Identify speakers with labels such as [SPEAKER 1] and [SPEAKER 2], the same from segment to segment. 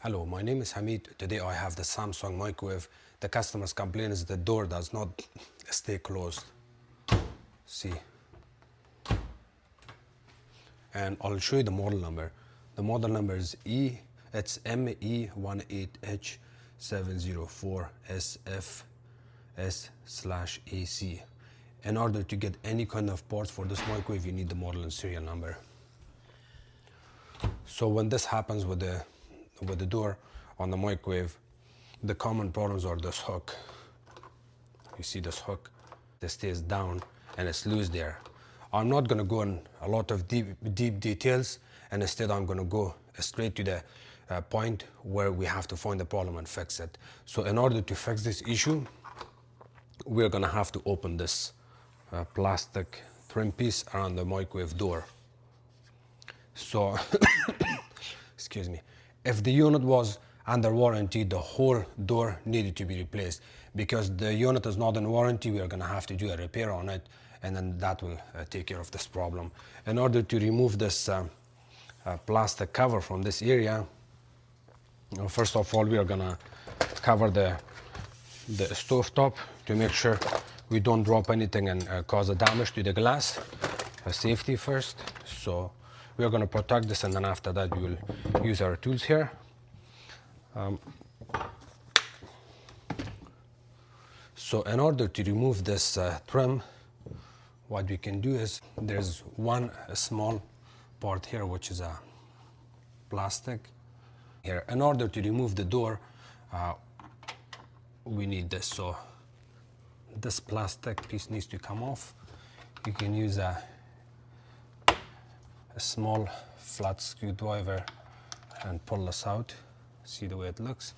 [SPEAKER 1] Hello, my name is Hamid. Today I have the Samsung microwave. The customer's complaint is the door does not stay closed. See. And I'll show you the model number. The model number is it's ME18H704SFS/AC. In order to get any kind of parts for this microwave, you need the model and serial number. So when this happens with the door on the microwave, the common problems are this hook. You see this hook that stays down and it's loose there. I'm not going to go in a lot of deep details, and instead I'm going to go straight to the point where we have to find the problem and fix it. So in order to fix this issue, we're going to have to open this plastic trim piece around the microwave door. So excuse me, if the unit was under warranty, the whole door needed to be replaced. Because the unit is not in warranty, we are going to have to do a repair on it, and then that will take care of this problem. In order to remove this plastic cover from this area, first of all, we are going to cover the stove top to make sure we don't drop anything and cause a damage to the glass. Safety first. So we are going to protect this, and then after that we will use our tools here. So in order to remove this trim, what we can do is there's one small part here which is a plastic here. In order to remove the door, we need this. So this plastic piece needs to come off. You can use a small flat screwdriver and pull this out. See the way it looks.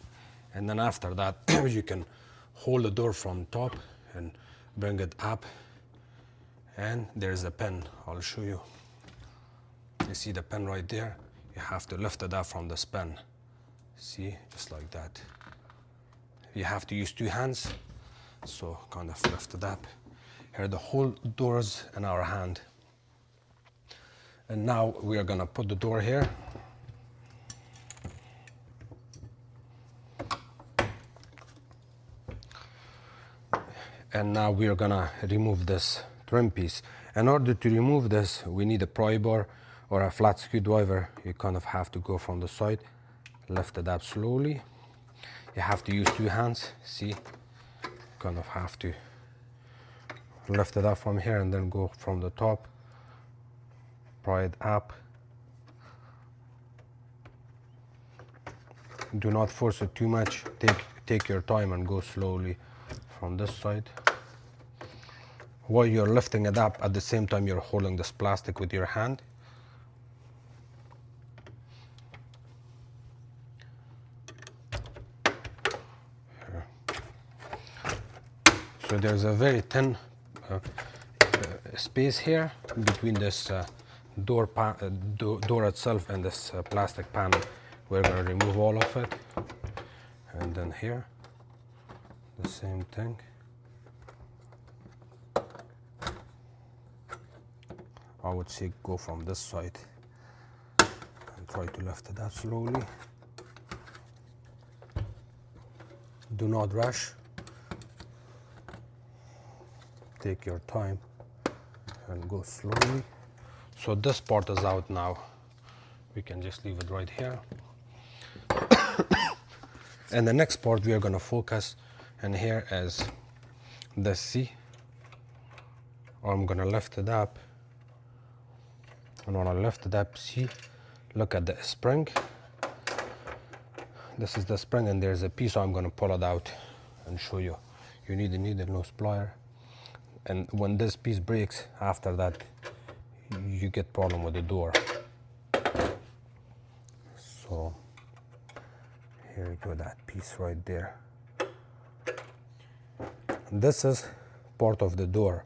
[SPEAKER 1] And then after that you can hold the door from top and bring it up, and there's a pin. I'll show you. You see the pin right there? You have to lift it up from this pin. See, just like that. You have to use two hands, so kind of lift it up. Here the whole door's in our hand. And now we are gonna put the door here. And now we are gonna remove this trim piece. In order to remove this, we need a pry bar or a flat screwdriver. You kind of have to go from the side, lift it up slowly. You have to use two hands. See, kind of have to lift it up from here and then go from the top, pry it up. Do not force it too much. Take your time and go slowly from this side. While you're lifting it up, at the same time you're holding this plastic with your hand. Here. So there's a very thin space here between this door itself and this plastic panel. We're going to remove all of it. And then here, the same thing. I would say go from this side and try to lift it up slowly. Do not rush. Take your time and go slowly. So this part is out now. We can just leave it right here. And the next part we are going to focus in here is the C. I'm going to lift it up. And when I lift it up, see, look at the spring. This is the spring, and there's a piece. I'm going to pull it out and show you. You need a needle nose plier. And when this piece breaks, after that, you get problem with the door. So here you go, that piece right there. This is part of the door.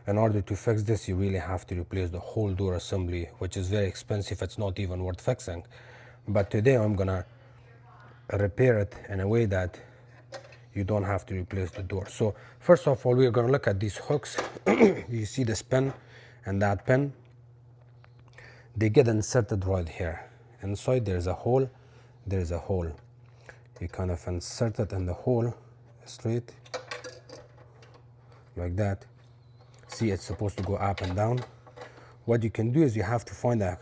[SPEAKER 1] In order to fix this, you really have to replace the whole door assembly, which is very expensive. It's not even worth fixing. But today I'm gonna repair it in a way that you don't have to replace the door. So first of all, we're gonna look at these hooks. You see this pin and that pin. They get inserted right here. Inside there's a hole there is a hole. You kind of insert it in the hole straight like that. See, it's supposed to go up and down. What you can do is you have to find a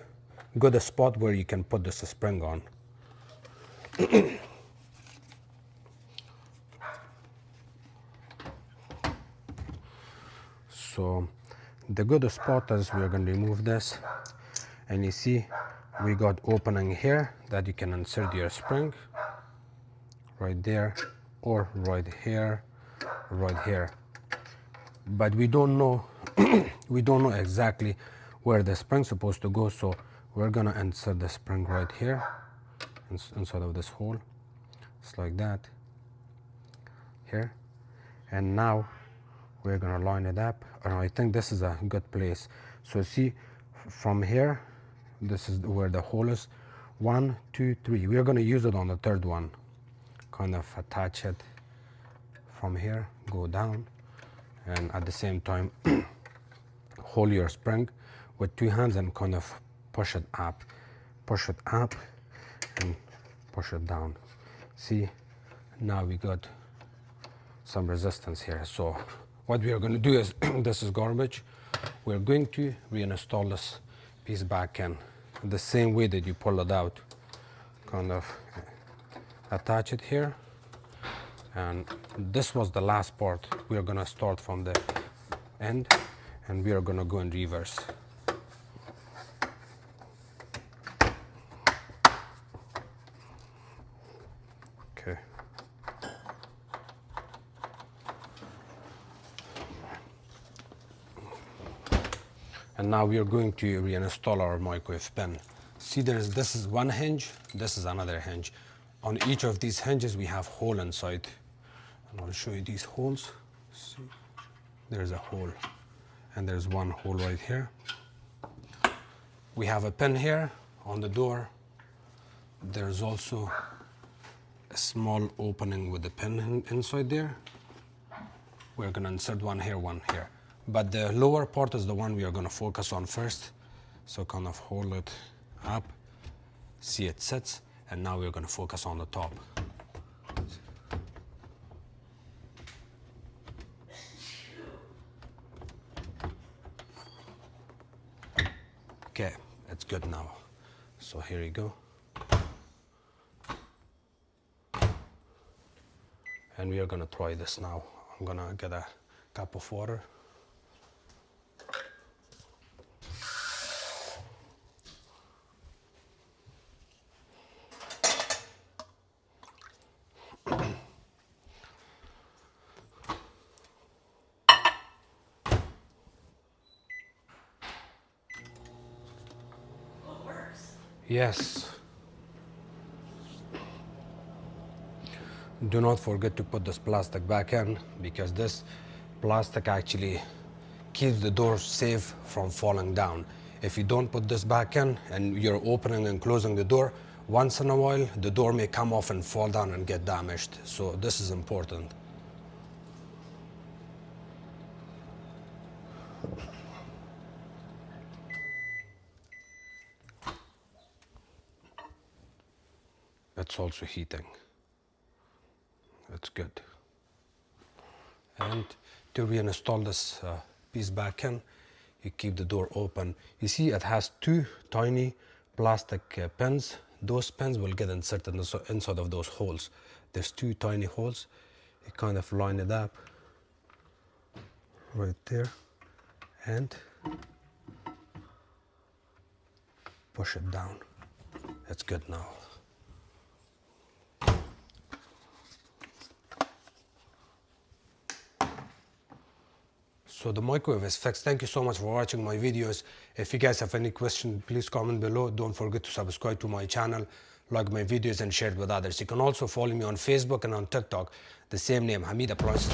[SPEAKER 1] good spot where you can put this spring on. So the good spot is we're going to remove this, and you see we got opening here that you can insert your spring right there, or right here, right here. But we don't know we don't know exactly where the spring's supposed to go, so we're gonna insert the spring right here inside of this hole. It's like that here, and now we're gonna line it up, and I think this is a good place. So see, from here, this is where the hole is. 1, 2, 3. We're gonna use it on the third one. Kind of attach it from here, go down, and at the same time hold your spring with 2 hands and kind of push it up and push it down. See, now we got some resistance here. So what we are going to do is this is garbage. We're going to reinstall this piece back in the same way that you pull it out. Kind of attach it here, and this was the last part. We are going to start from the end, and we are going to go in reverse. Okay. And now we are going to reinstall our microwave pin. See, this is one hinge, this is another hinge. On each of these hinges we have hole inside, and I'll show you these holes. See, there's a hole, and there's one hole right here. We have a pin here on the door. There's also a small opening with the pin inside there. We're going to insert one here, one here. But the lower part is the one we are going to focus on first. So kind of hold it up, see it sits, and now we're going to focus on the top. Okay, it's good now. So here you go. And we are going to try this now. I'm going to get a cup of water. Yes. Do not forget to put this plastic back in, because this plastic actually keeps the door safe from falling down. If you don't put this back in and you're opening and closing the door, once in a while the door may come off and fall down and get damaged. So this is important. It's also heating. That's good. And to reinstall this piece back in, you keep the door open. You see it has 2 tiny plastic pins. Those pins will get inserted inside of those holes. There's 2 tiny holes. You kind of line it up right there and push it down. That's good now. So the microwave is fixed. Thank you so much for watching my videos. If you guys have any questions, please comment below. Don't forget to subscribe to my channel, like my videos, and share it with others. You can also follow me on Facebook and on TikTok, the same name, Hamid Appliances.